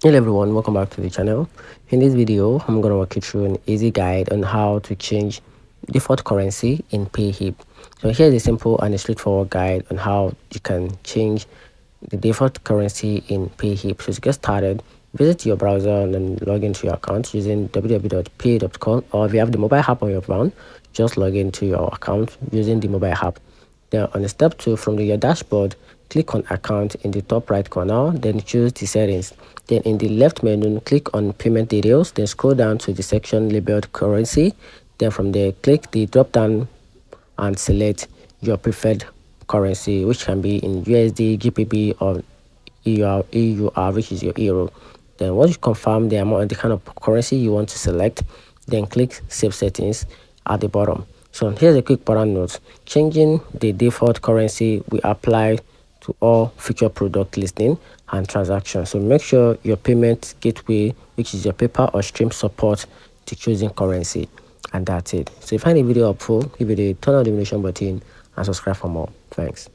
Hello everyone, welcome back to the channel. In this video, I'm going to walk you through an easy guide on how to change default currency in Payhip. So here's a simple and a straightforward guide on how you can change the default currency in Payhip. So to get started, visit your browser and then log into your account using www.pay.com, or if you have the mobile app on your phone, just log into your account using the mobile app. Then on step 2, from your dashboard, click on account in the top right corner, then choose the settings. Then in the left menu, click on payment details, then scroll down to the section labeled currency. Then from there, click the drop down and select your preferred currency, which can be in USD, GBP, or EUR, which is your euro. Then once you confirm the amount and the kind of currency you want to select, then click save settings at the bottom. So here's a quick pattern note. Changing the default currency will apply to all future product listing and transactions. So make sure your payment gateway, which is your PayPal or Stream, support the chosen currency. And that's it. So if you find the video helpful, give it a turn on the notification button and subscribe for more. Thanks.